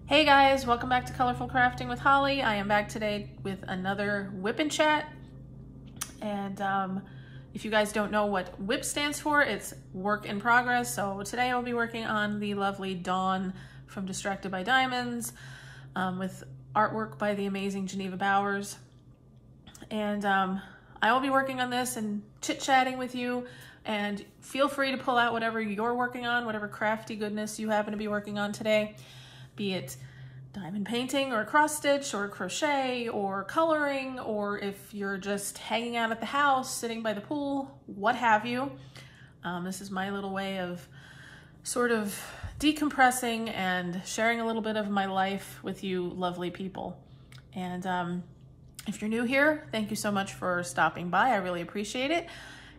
Hey guys, welcome back to Colorful Crafting with Holly. I am back today with another WIP and Chat. And if you guys don't know what WIP stands for, it's work in progress. So today I will be working on the lovely Dawn from Distracted by Diamonds with artwork by the amazing Geneva Bowers. And I will be working on this and chit-chatting with you. And feel free to pull out whatever you're working on, whatever crafty goodness you happen to be working on today. Be it diamond painting or cross stitch or crochet or coloring, or if you're just hanging out at the house, sitting by the pool, what have you. This is my little way of sort of decompressing and sharing a little bit of my life with you lovely people. And if you're new here, thank you so much for stopping by. I really appreciate it.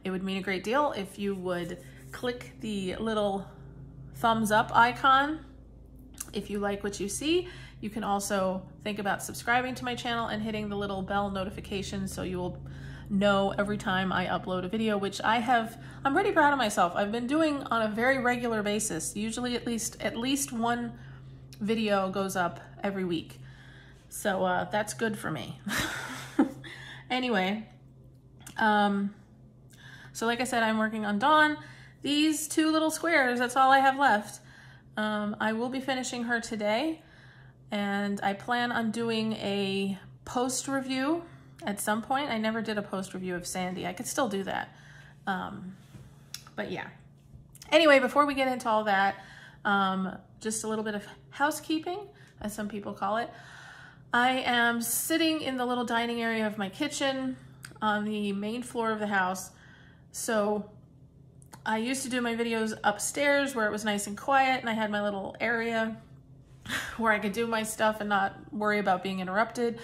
It would mean a great deal if you would click the little thumbs up icon if you like what you see. You can also think about subscribing to my channel and hitting the little bell notification so you will know every time I upload a video, which I'm pretty proud of myself. I've been doing on a very regular basis. Usually at least one video goes up every week. So that's good for me. Anyway, so like I said, I'm working on Dawn. These two little squares, that's all I have left. I will be finishing her today, and I plan on doing a post review at some point. I never did a post review of Sandy. I could still do that. But yeah. Anyway, before we get into all that, just a little bit of housekeeping, as some people call it. I am sitting in the little dining area of my kitchen on the main floor of the house. So I used to do my videos upstairs where it was nice and quiet and I had my little area where I could do my stuff and not worry about being interrupted.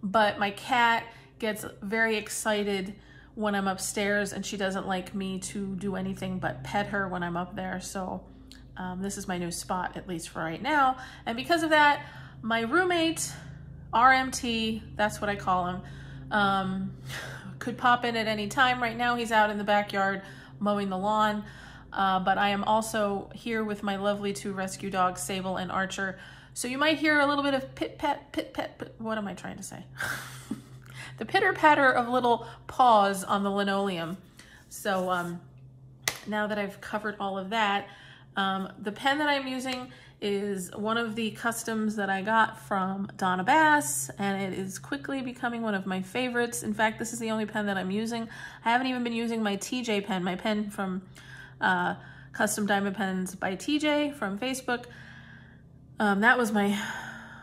But my cat gets very excited when I'm upstairs and she doesn't like me to do anything but pet her when I'm up there. So this is my new spot, at least for right now. And because of that, my roommate, RMT, that's what I call him, could pop in at any time. Right now he's out in the backyard mowing the lawn, but I am also here with my lovely two rescue dogs, Sable and Archer. So you might hear a little bit of pit-pat, what am I trying to say? The pitter-patter of little paws on the linoleum. So now that I've covered all of that, the pen that I'm using is one of the customs that I got from Donna Bass, and it is quickly becoming one of my favorites. In fact, this is the only pen that I'm using. I haven't even been using my TJ pen, my pen from Custom Diamond Pens by TJ from Facebook. That was my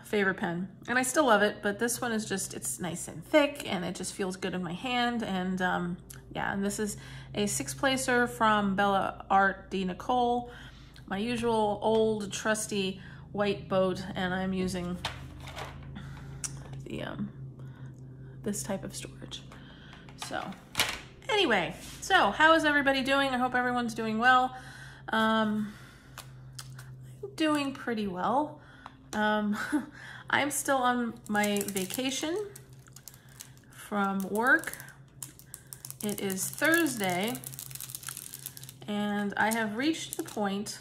favorite pen, and I still love it, but this one is just, it's nice and thick, and it just feels good in my hand. And yeah, and this is a 6-placer from Bella Art de Nicole. My usual old trusty white boat, and I'm using the this type of storage. So anyway, so how is everybody doing? I hope everyone's doing well. I'm doing pretty well. I'm still on my vacation from work. It is Thursday, and I have reached the point,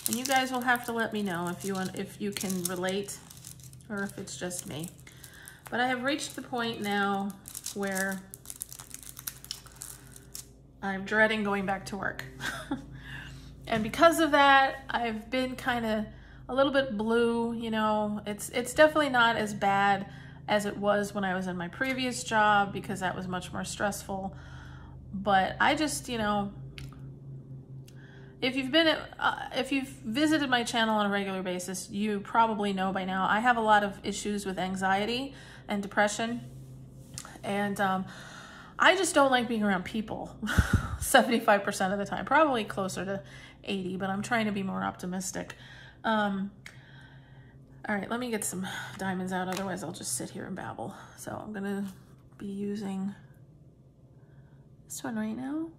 and you guys will have to let me know if you can relate or if it's just me. But I have reached the point now where I'm dreading going back to work. And because of that, I've been kind of a little bit blue, you know. It's definitely not as bad as it was when I was in my previous job, because that was much more stressful. But I just, you know, if you've visited my channel on a regular basis, you probably know by now I have a lot of issues with anxiety and depression, and I just don't like being around people 75% of the time, probably closer to 80, but I'm trying to be more optimistic. All right, let me get some diamonds out, otherwise I'll just sit here and babble. So I'm gonna be using this one right now.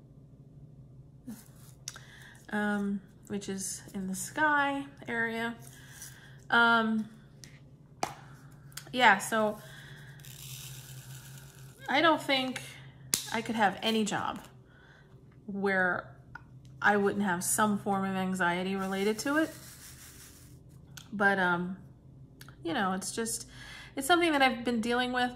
Which is in the sky area. Yeah, so I don't think I could have any job where I wouldn't have some form of anxiety related to it. But, you know, it's something that I've been dealing with.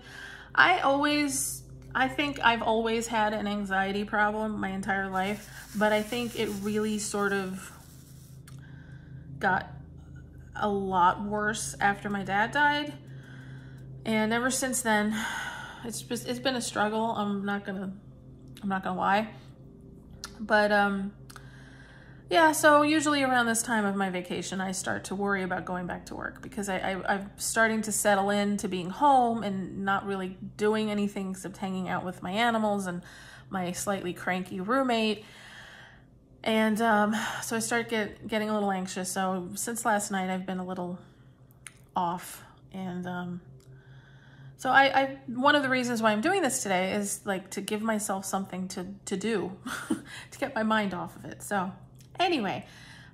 I think I've always had an anxiety problem my entire life, but I think it really sort of got a lot worse after my dad died. And ever since then, it's been a struggle. I'm not gonna lie. But, yeah, so usually around this time of my vacation, I start to worry about going back to work because I'm starting to settle into being home and not really doing anything except hanging out with my animals and my slightly cranky roommate. And so I start getting a little anxious. So since last night, I've been a little off. And so one of the reasons why I'm doing this today is like to give myself something to do, to get my mind off of it. So anyway,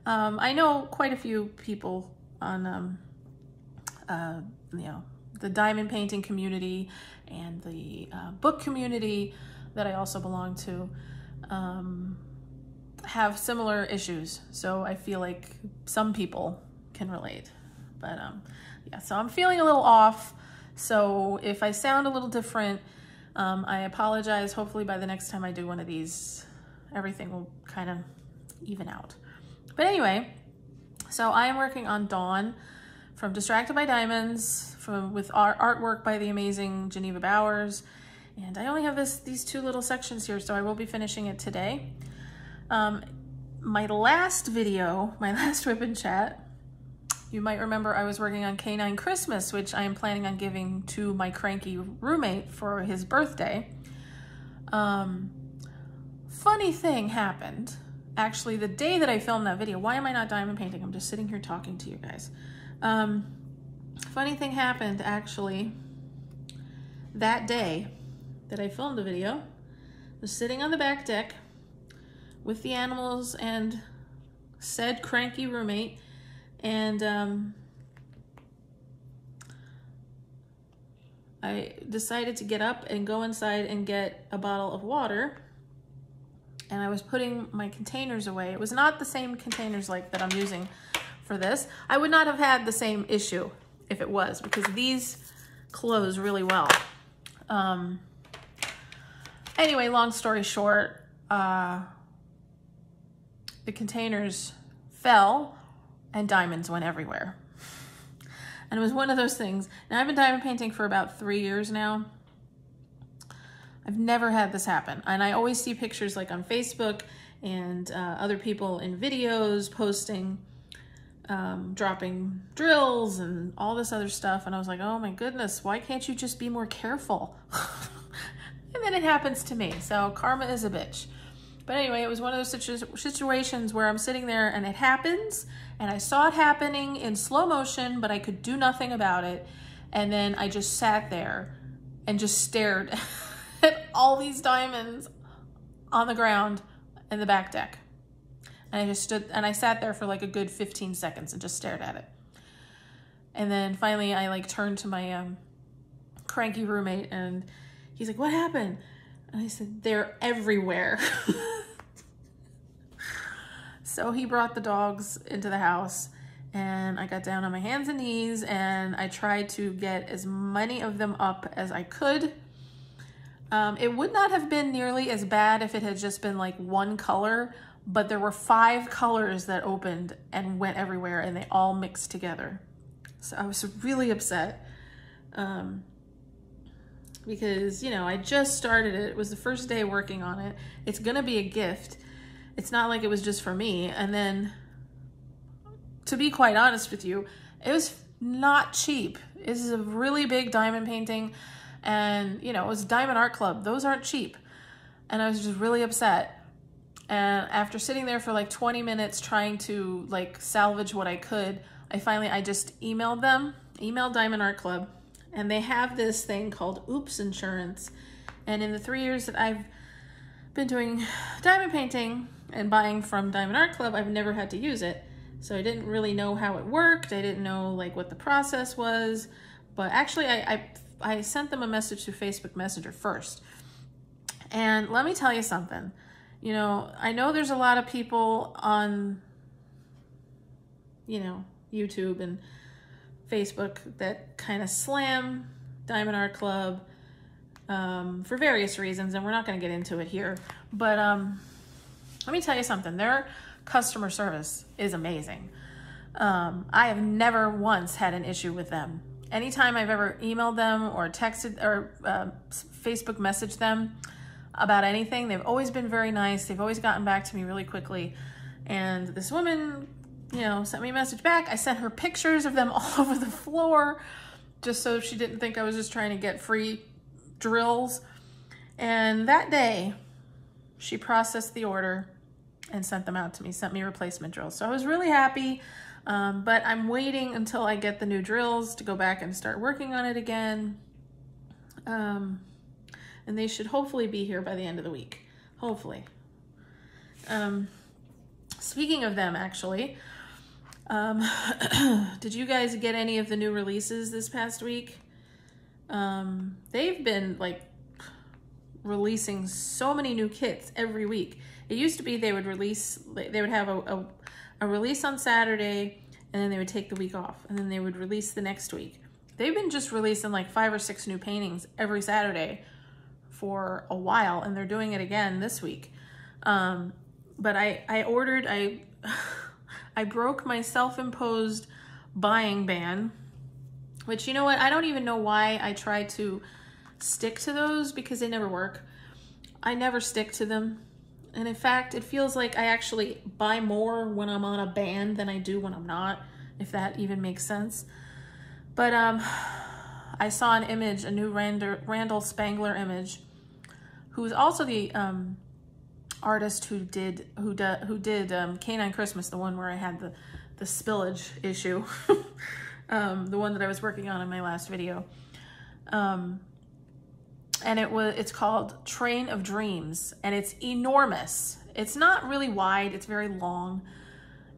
I know quite a few people on, you know, the diamond painting community and the book community that I also belong to have similar issues. So I feel like some people can relate. But yeah, so I'm feeling a little off. So if I sound a little different, I apologize. Hopefully by the next time I do one of these, everything will kind of even out. But anyway, so I am working on Dawn from Distracted by Diamonds with artwork by the amazing Geneva Bowers. And I only have these two little sections here, so I will be finishing it today. My last video, my last Whip and Chat, you might remember I was working on Canine Christmas, which I am planning on giving to my cranky roommate for his birthday. Funny thing happened. Actually, the day that I filmed that video, why am I not diamond painting? I'm just sitting here talking to you guys. Funny thing happened, actually, that day that I filmed the video. I was sitting on the back deck with the animals and said cranky roommate, and I decided to get up and go inside and get a bottle of water, and I was putting my containers away. It was not the same containers like that I'm using for this. I would not have had the same issue if it was, because these close really well. Anyway, long story short, the containers fell and diamonds went everywhere. And it was one of those things. Now, I've been diamond painting for about 3 years now. I've never had this happen. And I always see pictures like on Facebook and other people in videos posting, dropping drills and all this other stuff. And I was like, oh my goodness, why can't you just be more careful? And then it happens to me. So karma is a bitch. But anyway, it was one of those situations where I'm sitting there and it happens, and I saw it happening in slow motion, but I could do nothing about it. And then I just sat there and just stared at all these diamonds on the ground in the back deck. And I just stood and I sat there for like a good 15 seconds and just stared at it. And then finally I like turned to my cranky roommate and he's like, what happened? And I said, they're everywhere. So he brought the dogs into the house and I got down on my hands and knees and I tried to get as many of them up as I could. It would not have been nearly as bad if it had just been like one color, but there were 5 colors that opened and went everywhere and they all mixed together. So I was really upset. Because, you know, I just started it. It was the first day working on it. It's gonna be a gift. It's not like it was just for me. And then, to be quite honest with you, it was not cheap. This is a really big diamond painting. And, you know, it was Diamond Art Club. Those aren't cheap. And I was just really upset. And after sitting there for like 20 minutes trying to like salvage what I could, I just emailed Diamond Art Club. And they have this thing called Oops Insurance. And in the 3 years that I've been doing diamond painting and buying from Diamond Art Club, I've never had to use it. So I didn't really know how it worked. I didn't know like what the process was. But actually I sent them a message through Facebook Messenger first. And let me tell you something. You know, I know there's a lot of people on, you know, YouTube and Facebook that kind of slam Diamond Art Club for various reasons, and we're not going to get into it here. But let me tell you something. Their customer service is amazing. I have never once had an issue with them. Anytime I've ever emailed them or texted or Facebook messaged them about anything, they've always been very nice. They've always gotten back to me really quickly. And this woman, you know, sent me a message back. I sent her pictures of them all over the floor just so she didn't think I was just trying to get free drills. And that day, she processed the order and sent them out to me, sent me replacement drills. So I was really happy, but I'm waiting until I get the new drills to go back and start working on it again. And they should hopefully be here by the end of the week, hopefully. Speaking of them, actually, did you guys get any of the new releases this past week? They've been like releasing so many new kits every week. It used to be they would have a release on Saturday, and then they would take the week off, and then they would release the next week. They've been just releasing like 5 or 6 new paintings every Saturday for a while, and they're doing it again this week. But I ordered, I broke my self-imposed buying ban, which, you know what, I don't even know why I try to stick to those, because they never work. I never stick to them. And in fact, it feels like I actually buy more when I'm on a ban than I do when I'm not, if that even makes sense. But I saw an image, a new Randall Spangler image, who's also the artist who did Canine Christmas, the one where I had the spillage issue, the one that I was working on in my last video. And it's called Train of Dreams, and it's enormous. It's not really wide, it's very long.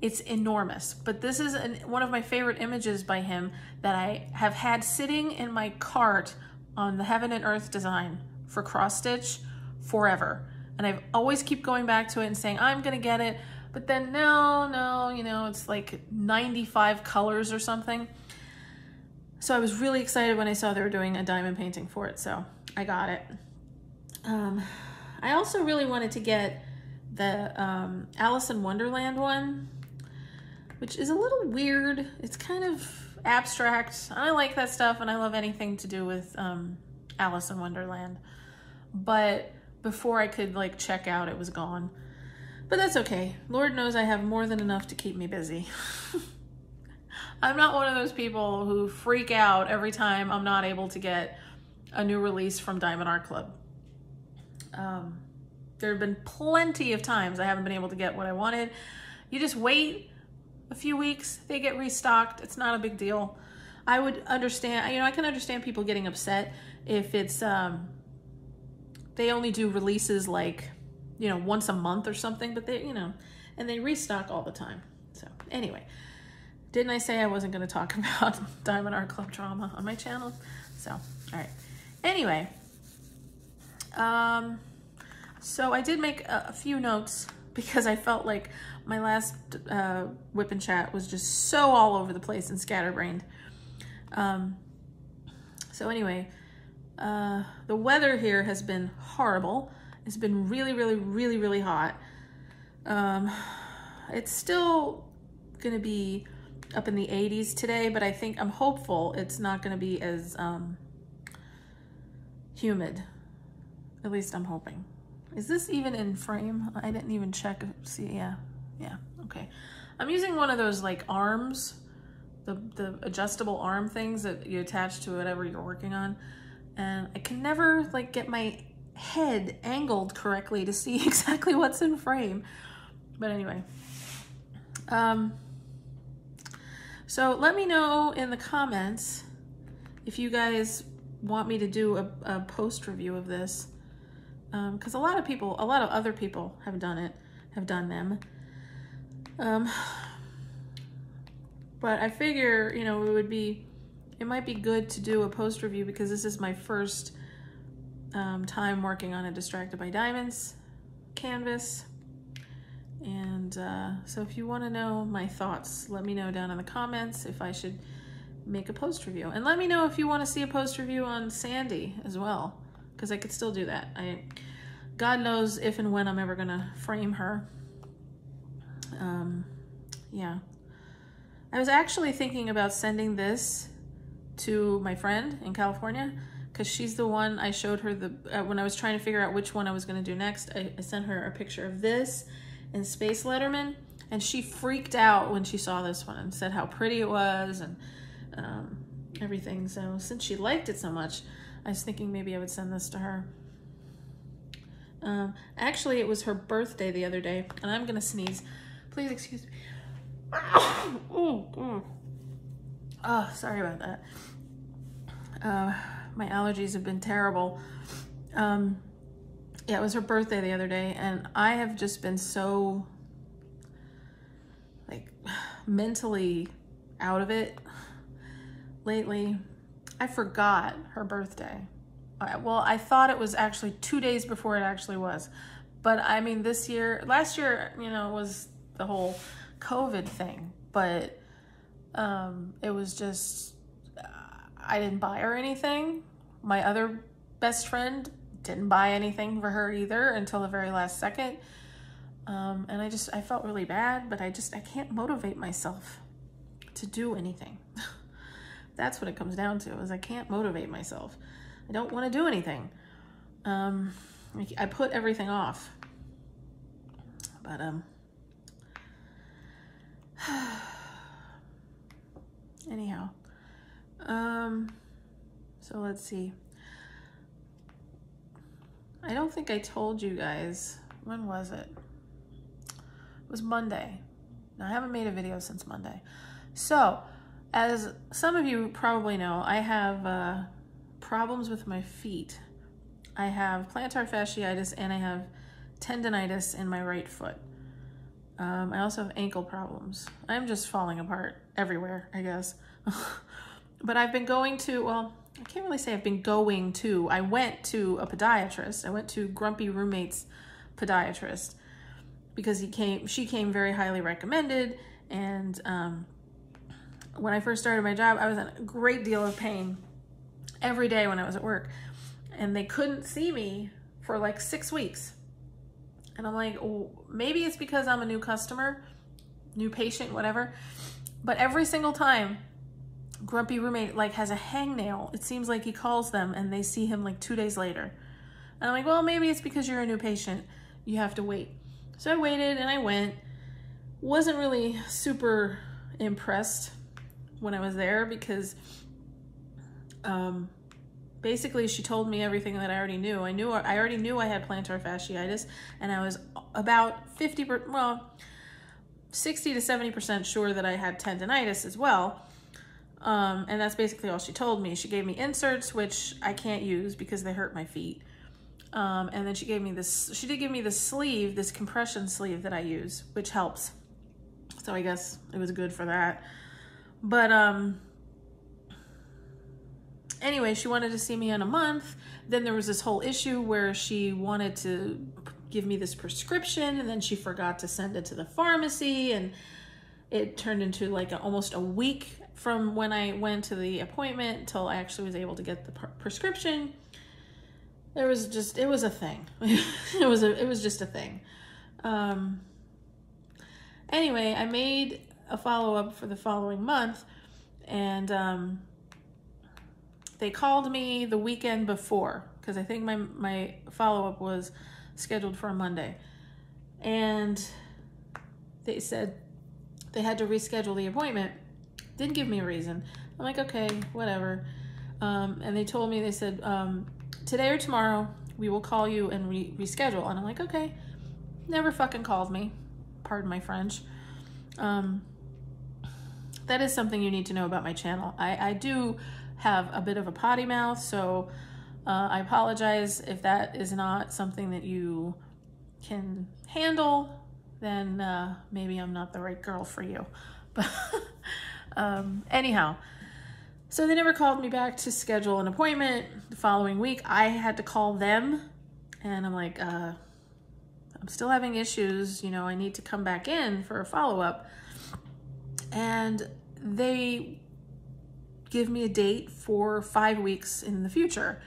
It's enormous, but this is one of my favorite images by him that I have had sitting in my cart on the Heaven and Earth design for cross stitch forever. And I've always keep going back to it and saying, I'm gonna get it, but then no, you know, it's like 95 colors or something. So I was really excited when I saw they were doing a diamond painting for it, so I got it. I also really wanted to get the Alice in Wonderland one, which is a little weird. It's kind of abstract. I like that stuff, and I love anything to do with Alice in Wonderland. But before I could like check out, it was gone. But that's okay. Lord knows I have more than enough to keep me busy. I'm not one of those people who freak out every time I'm not able to get a new release from Diamond Art Club. There have been plenty of times I haven't been able to get what I wanted. You just wait a few weeks, they get restocked. It's not a big deal. I would understand, you know, I can understand people getting upset if it's, they only do releases like, you know, once a month or something, but they, you know, and they restock all the time. So anyway, didn't I say I wasn't going to talk about Diamond Art Club drama on my channel? So, all right. Anyway, so I did make a few notes because I felt like my last whip and chat was just so all over the place and scatterbrained. So anyway, the weather here has been horrible. It's been really, really, really, really hot. It's still gonna be up in the 80s today, but I'm hopeful it's not gonna be as humid. At least I'm hoping. Is this even in frame? I didn't even check. See, yeah, okay. I'm using one of those like arms, the adjustable arm things that you attach to whatever you're working on. And I can never like get my head angled correctly to see exactly what's in frame. But anyway, so let me know in the comments if you guys want me to do a post review of this, because a lot of other people have done them. But I figure, you know, it might be good to do a post review because this is my first time working on a Distracted by Diamonds canvas, and And so if you want to know my thoughts, let me know down in the comments if I should make a post review. And let me know if you want to see a post review on Sandy as well, because I could still do that. God knows if and when I'm ever going to frame her. Yeah. I was actually thinking about sending this to my friend in California, because she's the one I showed her when I was trying to figure out which one I was going to do next. I sent her a picture of this and Space Letterman, and she freaked out when she saw this one and said how pretty it was and everything. So since she liked it so much, I was thinking maybe I would send this to her. Actually, it was her birthday the other day, and I'm gonna sneeze. Please excuse me. Oh, sorry about that. My allergies have been terrible. Yeah, it was her birthday the other day, and I have just been so, like, mentally out of it lately. I forgot her birthday. Well, I thought it was actually 2 days before it actually was. But I mean, last year, you know, was the whole COVID thing. But it was just, I didn't buy her anything. My other best friend didn't buy anything for her either until the very last second. And I felt really bad, but I can't motivate myself to do anything. That's what it comes down to, is I can't motivate myself. I don't want to do anything. I put everything off. But, anyhow. So let's see. I don't think I told you guys, when was it? It was Monday. Now, I haven't made a video since Monday. So, as some of you probably know, I have problems with my feet. I have plantar fasciitis and I have tendonitis in my right foot. I also have ankle problems. I'm just falling apart everywhere, I guess. But I've been going to, well, I can't really say I've been going to. I went to a podiatrist. I went to Grumpy Roommate's podiatrist because she came very highly recommended. And when I first started my job, I was in a great deal of pain every day when I was at work. And they couldn't see me for like 6 weeks. And I'm like, oh, maybe it's because I'm a new customer, new patient, whatever. But every single time, Grumpy Roommate like has a hangnail. It seems like he calls them and they see him like 2 days later. And I'm like, well, maybe it's because you're a new patient. You have to wait. So I waited and I went. Wasn't really super impressed when I was there because basically she told me everything that I already knew. I already knew I had plantar fasciitis, and I was about 60 to 70% sure that I had tendonitis as well. And that's basically all she told me. She gave me inserts, which I can't use because they hurt my feet. And then she did give me this sleeve, this compression sleeve that I use, which helps. So I guess it was good for that. But anyway, she wanted to see me in a month. Then there was this whole issue where she wanted to give me this prescription, and then she forgot to send it to the pharmacy, and it turned into like almost a week from when I went to the appointment until I actually was able to get the prescription. It was a thing. it was just a thing. Anyway, I made a follow-up for the following month, and they called me the weekend before, because I think my follow-up was scheduled for a Monday. And they said they had to reschedule the appointment. Didn't give me a reason. I'm like, okay, whatever. And they told me, they said, today or tomorrow, we will call you and reschedule. And I'm like, okay. Never fucking called me. Pardon my French. That is something you need to know about my channel. I do have a bit of a potty mouth, so I apologize if that is not something that you can handle. Then maybe I'm not the right girl for you. But anyhow, so they never called me back to schedule an appointment the following week. I had to call them, and I'm like, I'm still having issues. You know, I need to come back in for a follow-up. And they give me a date for 5 weeks in the future.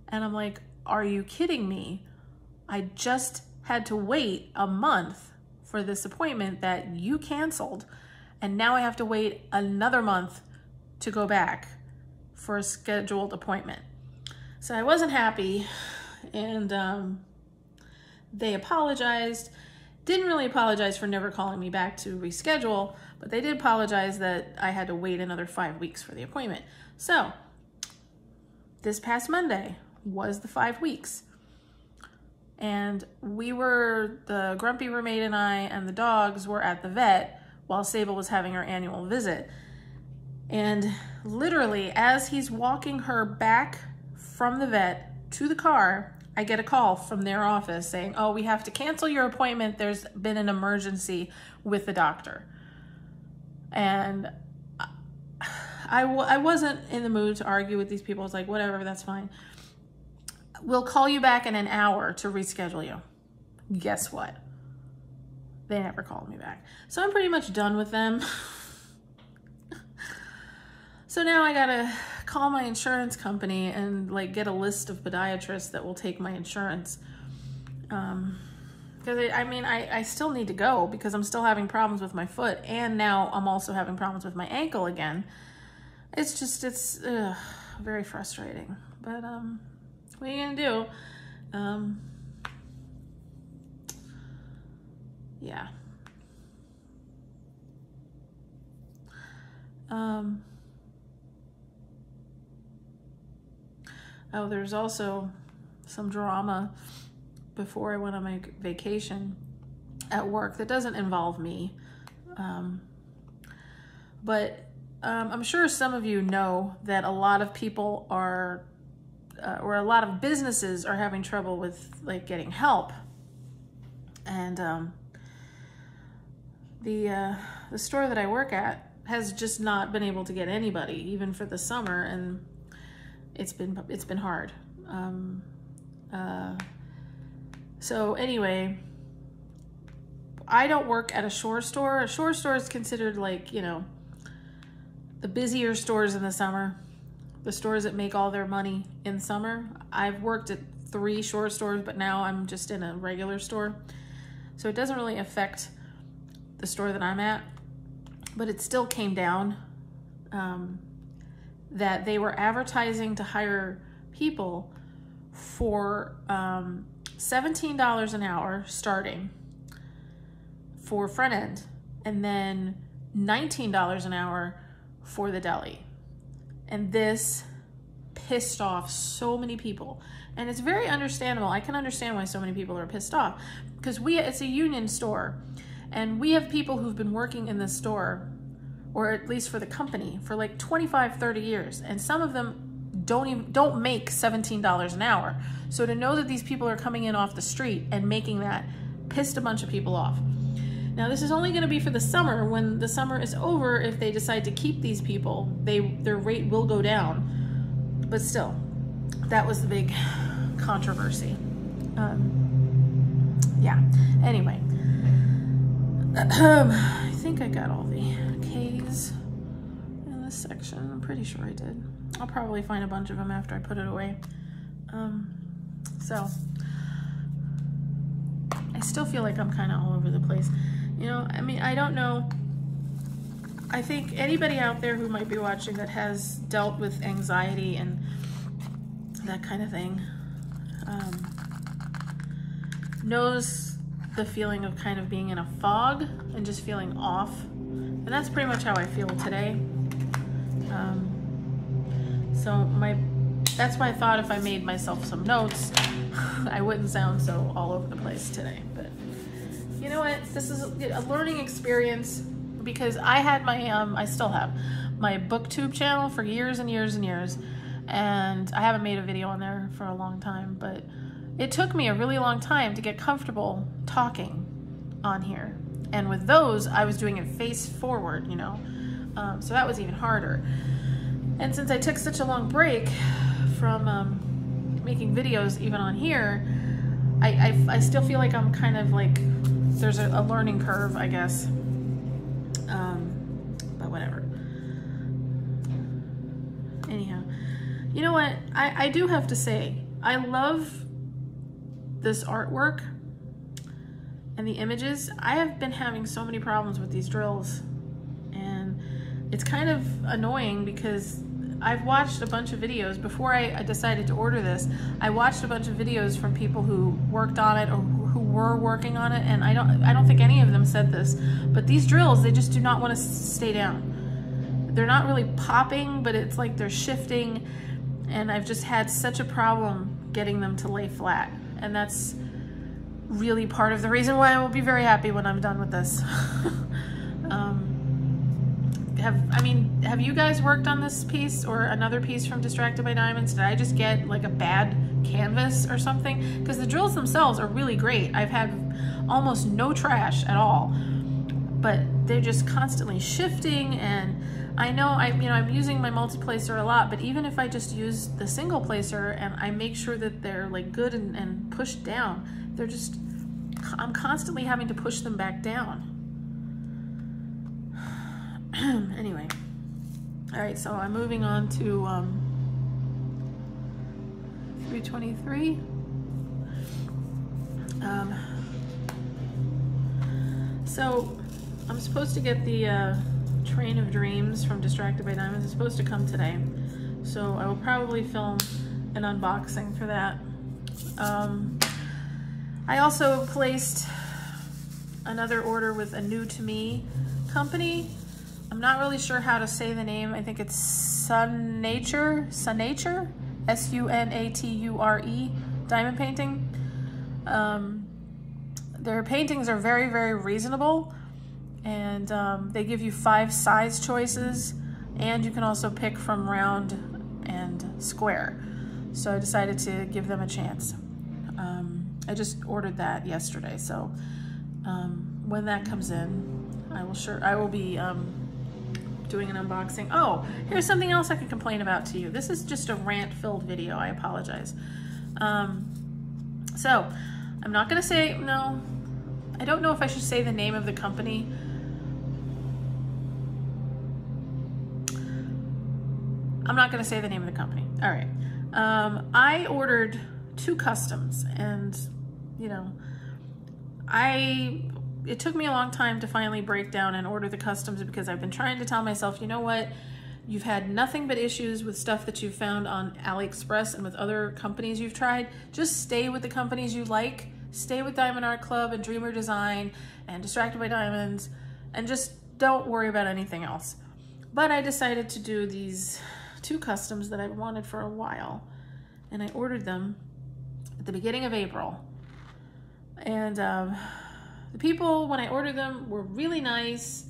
And I'm like, are you kidding me? I just had to wait a month for this appointment that you canceled. And now I have to wait another month to go back for a scheduled appointment. So I wasn't happy, and they apologized. Didn't really apologize for never calling me back to reschedule, but they did apologize that I had to wait another 5 weeks for the appointment. So this past Monday was the 5 weeks. And the grumpy roommate and I and the dogs were at the vet while Sable was having her annual visit. And literally, as he's walking her back from the vet to the car, I get a call from their office saying, oh, we have to cancel your appointment. There's been an emergency with the doctor. And I wasn't in the mood to argue with these people. I was like, whatever, that's fine. We'll call you back in an hour to reschedule you. Guess what? They never called me back. So I'm pretty much done with them. So now I gotta call my insurance company and like get a list of podiatrists that will take my insurance. Because I still need to go because I'm still having problems with my foot, and now I'm also having problems with my ankle again. It's very frustrating. But what are you gonna do? Yeah. Oh, there's also some drama before I went on my vacation at work that doesn't involve me. But I'm sure some of you know that a lot of people are, or a lot of businesses are having trouble with like getting help. And the store that I work at has just not been able to get anybody, even for the summer, and it's been hard. So anyway, I don't work at a shore store. A shore store is considered like, you know, the busier stores in the summer, the stores that make all their money in summer. I've worked at 3 shore stores, but now I'm just in a regular store. So it doesn't really affect the store that I'm at, but it still came down that they were advertising to hire people for $17 an hour starting for front end, and then $19 an hour for the deli. And this pissed off so many people. And it's very understandable. I can understand why so many people are pissed off, because it's a union store, and we have people who've been working in this store, or at least for the company, for like 25, 30 years. And some of them don't make $17 an hour. So to know that these people are coming in off the street and making that pissed a bunch of people off. Now this is only gonna be for the summer. When the summer is over, if they decide to keep these people, their rate will go down. But still, that was the big controversy. Yeah, anyway. I think I got all the K's in this section. I'm pretty sure I did. I'll probably find a bunch of them after I put it away. So I still feel like I'm kind of all over the place. You know, I mean, I don't know. I think anybody out there who might be watching that has dealt with anxiety and that kind of thing knows the feeling of kind of being in a fog and just feeling off. And that's pretty much how I feel today. That's why I thought if I made myself some notes, I wouldn't sound so all over the place today. But you know what? This is a learning experience, because I had my, I still have my BookTube channel for years and years and years. And I haven't made a video on there for a long time, but it took me a really long time to get comfortable talking on here. And with those, I was doing it face forward, you know? So that was even harder. And since I took such a long break from making videos even on here, I still feel like I'm kind of like, there's a learning curve, I guess. But whatever. Anyhow, you know what? I do have to say, I love this artwork and the images. I have been having so many problems with these drills, and it's kind of annoying because I've watched a bunch of videos before I decided to order this. I watched a bunch of videos from people who worked on it or who were working on it, and I don't think any of them said this, but these drills, they just do not want to stay down. They're not really popping, but it's like they're shifting, and I've just had such a problem getting them to lay flat, and that's really part of the reason why I will be very happy when I'm done with this. Have you guys worked on this piece or another piece from Distracted by Diamonds? Did I just get like a bad canvas or something? Because the drills themselves are really great. I've had almost no trash at all, but they're just constantly shifting. And I know I'm using my multi-placer a lot, but even if I just use the single placer and I make sure that they're like good and pushed down, they're just, I'm constantly having to push them back down. Anyway, all right, so I'm moving on to 323. So I'm supposed to get the Train of Dreams from Distracted by Diamonds. It's supposed to come today, so I will probably film an unboxing for that. I also placed another order with a new to me company. I'm not really sure how to say the name. I think it's Sunature, S-U-N-A-T-U-R-E, diamond painting. Their paintings are very, very reasonable, and they give you 5 size choices, and you can also pick from round and square. So I decided to give them a chance. I just ordered that yesterday, so when that comes in, I will be doing an unboxing. Oh, here's something else I can complain about to you. This is just a rant-filled video. I apologize. So I'm not gonna say, no, I don't know if I should say the name of the company. I'm not gonna say the name of the company. All right. I ordered 2 customs, and you know, it took me a long time to finally break down and order the customs, because I've been trying to tell myself, you know what, you've had nothing but issues with stuff that you've found on AliExpress and with other companies you've tried. Just stay with the companies you like. Stay with Diamond Art Club and Dreamer Design and Distracted by Diamonds, and just don't worry about anything else. But I decided to do these 2 customs that I've wanted for a while, and I ordered them at the beginning of April. And the people, when I ordered them, were really nice.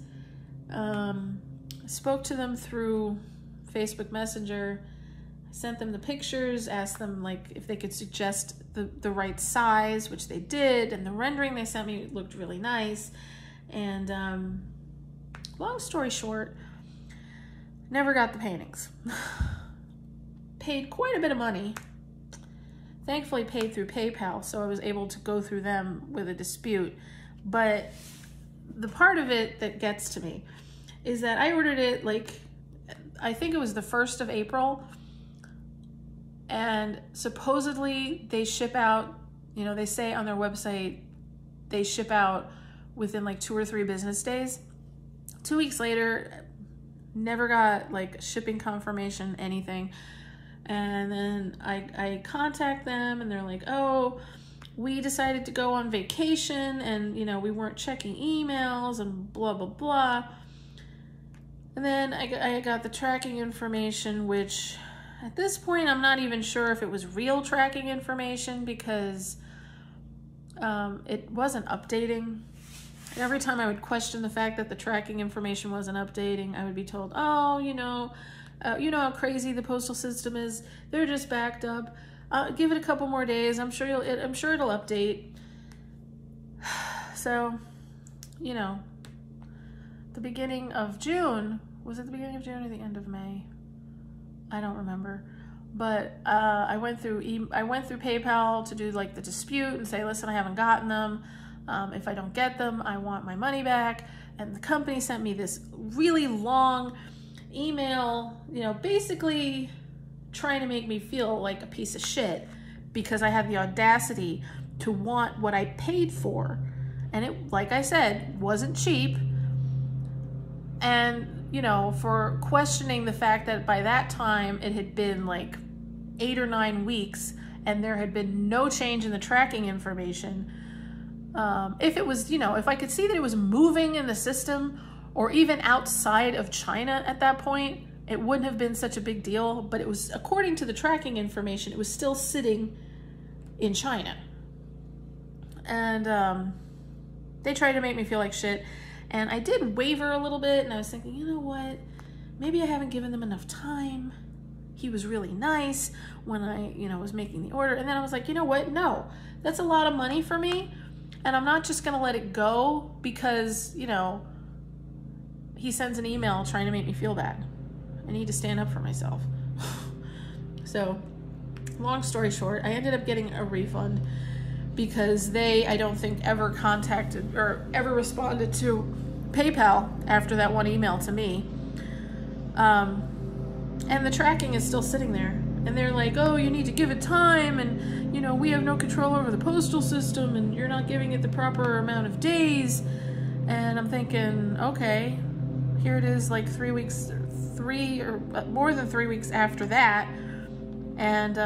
I spoke to them through Facebook Messenger. I sent them the pictures, asked them like if they could suggest the right size, which they did, and the rendering they sent me looked really nice. And long story short, never got the paintings. Paid quite a bit of money. Thankfully paid through PayPal, so I was able to go through them with a dispute. But the part of it that gets to me is that I ordered it like, I think it was the 1st of April, and supposedly they ship out, you know, they say on their website they ship out within like 2 or 3 business days. 2 weeks later, never got like shipping confirmation, anything. And then I contact them, and they're like, oh, we decided to go on vacation, and you know, we weren't checking emails and blah, blah, blah. And then I got the tracking information, which at this point, I'm not even sure if it was real tracking information, because it wasn't updating. Every time I would question the fact that the tracking information wasn't updating, I would be told, oh, you know how crazy the postal system is. They're just backed up. Give it a couple more days. I'm sure it'll update. So, you know, the beginning of June, was it the beginning of June or the end of May? I don't remember. But I went through PayPal to do like the dispute and say, listen, I haven't gotten them. If I don't get them, I want my money back. And the company sent me this really long email, you know, basically trying to make me feel like a piece of shit because I had the audacity to want what I paid for. And it, like I said, wasn't cheap. And, you know, for questioning the fact that by that time it had been like 8 or 9 weeks and there had been no change in the tracking information. If it was, you know, if I could see that it was moving in the system or even outside of China at that point, it wouldn't have been such a big deal. But it was, according to the tracking information, it was still sitting in China. And they tried to make me feel like shit. And I did waver a little bit, and I was thinking, you know what? Maybe I haven't given them enough time. He was really nice when I, you know, was making the order. And then I was like, you know what? No, that's a lot of money for me. And I'm not just going to let it go because, you know, he sends an email trying to make me feel bad. I need to stand up for myself. So, long story short, I ended up getting a refund because they, I don't think, ever contacted or ever responded to PayPal after that one email to me. And the tracking is still sitting there. And they're like, oh, you need to give it time, and, you know, we have no control over the postal system, and you're not giving it the proper amount of days. And I'm thinking, okay, here it is, like 3 weeks, more than 3 weeks after that, and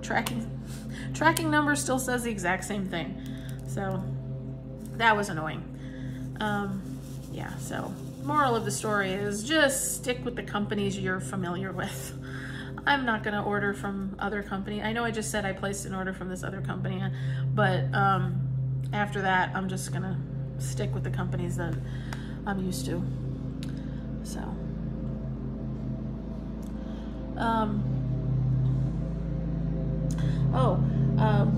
tracking number still says the exact same thing. So that was annoying. Yeah, so moral of the story is just stick with the companies you're familiar with. I'm not going to order from other company. I know I just said I placed an order from this other company, but after that, I'm just going to stick with the companies that I'm used to. So,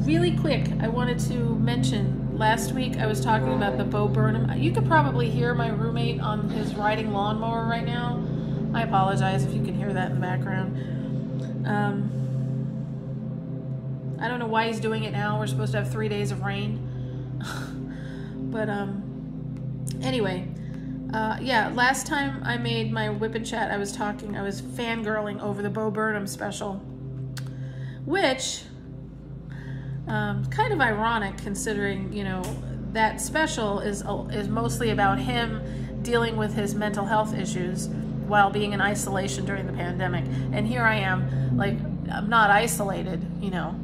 really quick, I wanted to mention, last week I was talking about the Bo Burnham. You could probably hear my roommate on his riding lawnmower right now. I apologize if you can hear that in the background. I don't know why he's doing it now. We're supposed to have 3 days of rain. But anyway, yeah, last time I made my Whip and Chat, I was fangirling over the Bo Burnham special, which kind of ironic considering, you know, that special is mostly about him dealing with his mental health issues while being in isolation during the pandemic. And here I am, like, I'm not isolated, you know,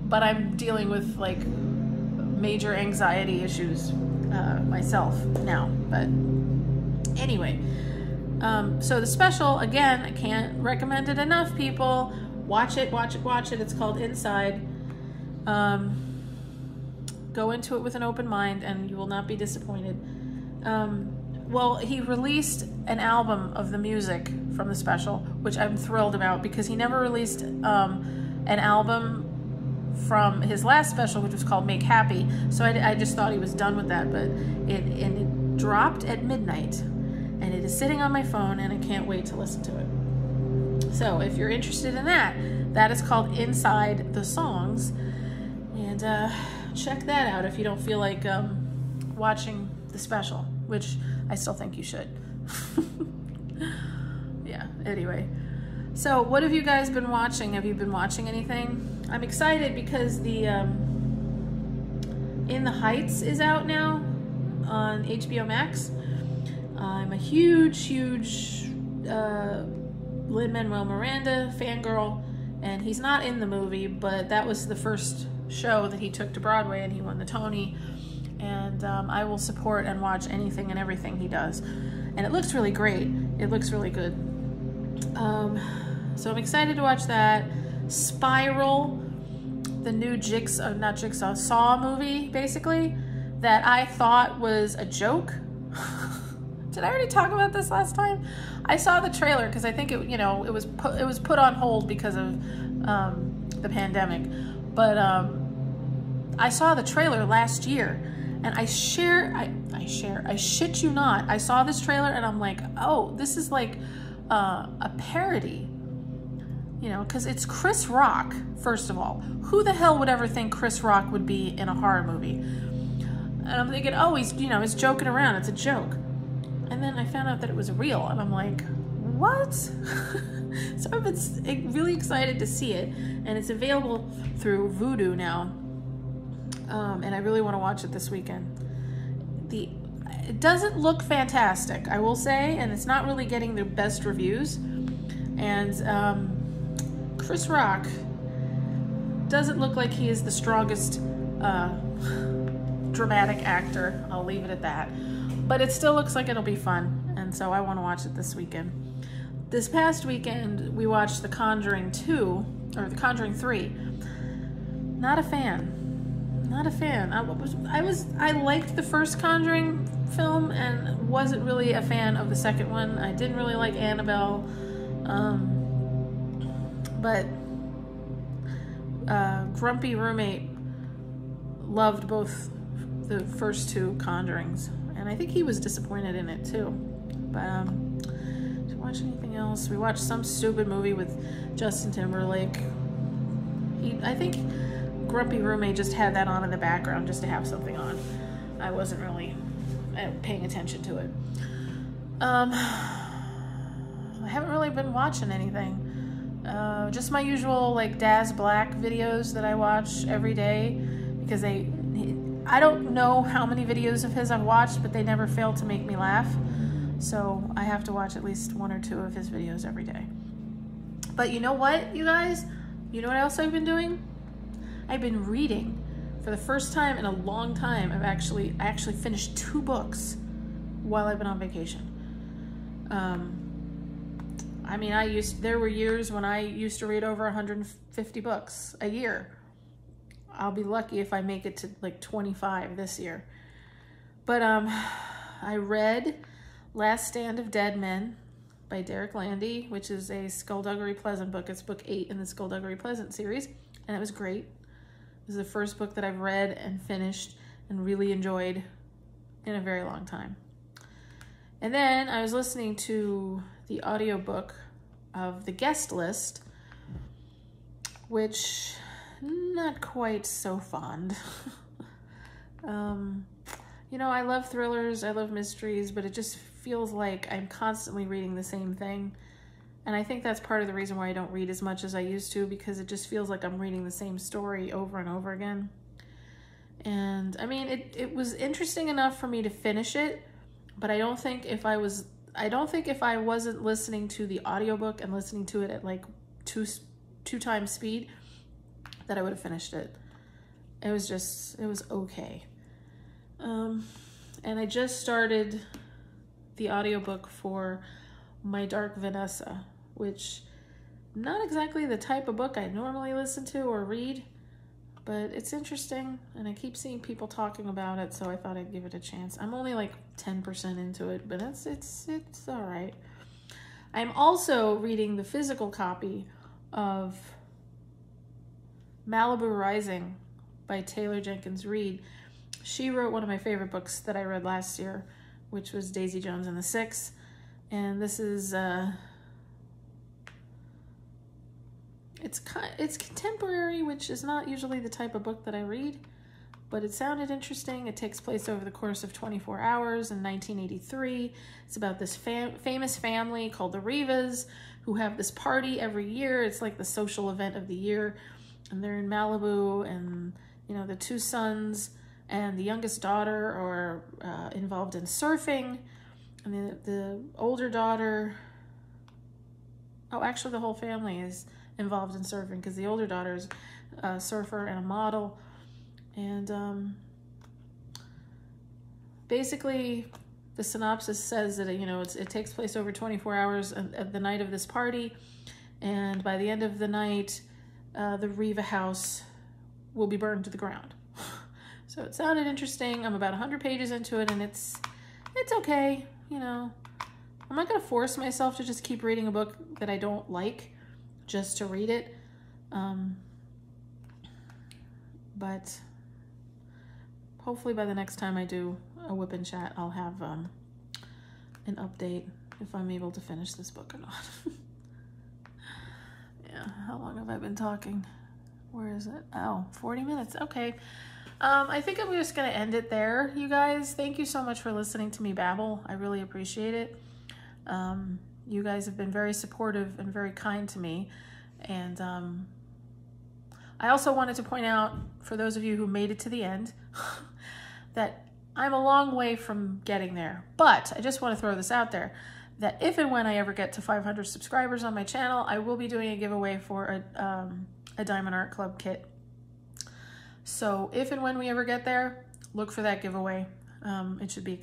but I'm dealing with like major anxiety issues myself now. But anyway, so the special, again, I can't recommend it enough, people. Watch it, watch it, watch it. It's called Inside. Go into it with an open mind and you will not be disappointed. Well, he released an album of the music from the special, which I'm thrilled about because he never released an album from his last special, which was called Make Happy. So I just thought he was done with that, but it dropped at midnight and it is sitting on my phone and I can't wait to listen to it. So if you're interested in that, that is called Inside the Songs. And check that out if you don't feel like watching the special, which I still think you should. Yeah, anyway. So what have you guys been watching? Have you been watching anything? I'm excited because the In the Heights is out now on HBO Max. I'm a huge Lin-Manuel Miranda fangirl, and he's not in the movie, but that was the first show that he took to Broadway and he won the Tony. And I will support and watch anything and everything he does. And it looks really great. It looks really good. So I'm excited to watch that. Spiral, the new Saw movie, basically, that I thought was a joke. Did I already talk about this last time? I saw the trailer because I think it was put on hold because of the pandemic. But I saw the trailer last year. And I shit you not, I saw this trailer and I'm like, oh, this is like a parody you know, because it's Chris Rock, first of all. Who the hell would ever think Chris Rock would be in a horror movie? And I'm thinking, oh, he's, you know, he's joking around. It's a joke. And then I found out that it was real. And I'm like, what? So I've been really excited to see it. And it's available through Vudu now. And I really want to watch it this weekend. It doesn't look fantastic, I will say. And it's not really getting the best reviews. And Chris Rock doesn't look like he is the strongest dramatic actor. I'll leave it at that. But it still looks like it'll be fun, and so I want to watch it this weekend. This past weekend, we watched The Conjuring 2, or The Conjuring 3. Not a fan. Not a fan. I liked the first Conjuring film and wasn't really a fan of the second one. I didn't really like Annabelle. But Grumpy Roommate loved both the first two Conjurings, and I think he was disappointed in it too. But did we watch anything else? We watched some stupid movie with Justin Timberlake. I think Grumpy Roommate just had that on in the background just to have something on. I wasn't really paying attention to it. I haven't really been watching anything. Just my usual like Daz Black videos that I watch every day, because I don't know how many videos of his I've watched, but they never fail to make me laugh. So I have to watch at least 1 or 2 of his videos every day. But you know what, you guys? You know what else I've been doing? I've been reading. For the first time in a long time, I actually finished 2 books while I've been on vacation. I mean, there were years when I used to read over 150 books a year. I'll be lucky if I make it to like 25 this year. But I read Last Stand of Dead Men by Derek Landy, which is a Skullduggery Pleasant book. It's book 8 in the Skullduggery Pleasant series, and it was great. It was the first book that I've read and finished and really enjoyed in a very long time. And then I was listening to the audiobook of The Guest List, which not quite so fond. You know, I love thrillers, I love mysteries, but it just feels like I'm constantly reading the same thing. And I think that's part of the reason why I don't read as much as I used to, because it just feels like I'm reading the same story over and over again. And I mean, it was interesting enough for me to finish it, but I don't think if I wasn't listening to the audiobook and listening to it at like two times speed, that I would have finished it. It was okay. And I just started the audiobook for My Dark Vanessa, which not exactly the type of book I normally listen to or read, but it's interesting, and I keep seeing people talking about it, so I thought I'd give it a chance. I'm only like 10% into it, but it's all right. I'm also reading the physical copy of Malibu Rising by Taylor Jenkins Reid. She wrote one of my favorite books that I read last year, which was Daisy Jones and the Six. And this is, it's contemporary, which is not usually the type of book that I read, but it sounded interesting. It takes place over the course of 24 hours in 1983. It's about this famous family called the Rivas, who have this party every year. It's like the social event of the year. And they're in Malibu, and, you know, the 2 sons and the youngest daughter are involved in surfing. And the older daughter, oh, actually the whole family is involved in surfing, because the older daughter is a surfer and a model. And basically the synopsis says that, you know, it takes place over 24 hours at the night of this party. And by the end of the night, the Riva house will be burned to the ground. So it sounded interesting. I'm about 100 pages into it, and it's okay, you know. I'm not going to force myself to just keep reading a book that I don't like just to read it. But hopefully by the next time I do a whip and chat, I'll have an update if I'm able to finish this book or not. how long have I been talking? Where is it? Oh, 40 minutes. Okay. I think I'm just going to end it there, you guys. Thank you so much for listening to me babble. I really appreciate it. You guys have been very supportive and very kind to me. And I also wanted to point out, for those of you who made it to the end, that I'm a long way from getting there. But I just want to throw this out there, that if and when I ever get to 500 subscribers on my channel, I will be doing a giveaway for a Diamond Art Club kit. So if and when we ever get there, look for that giveaway. It should be,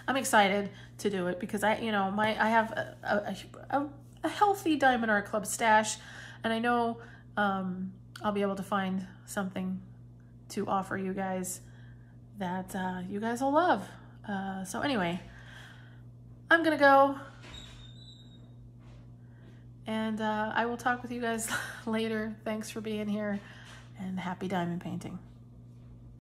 I'm excited to do it because I have a healthy Diamond Art Club stash, and I know I'll be able to find something to offer you guys that you guys will love. So anyway, I'm gonna go, and I will talk with you guys later. Thanks for being here, and happy diamond painting.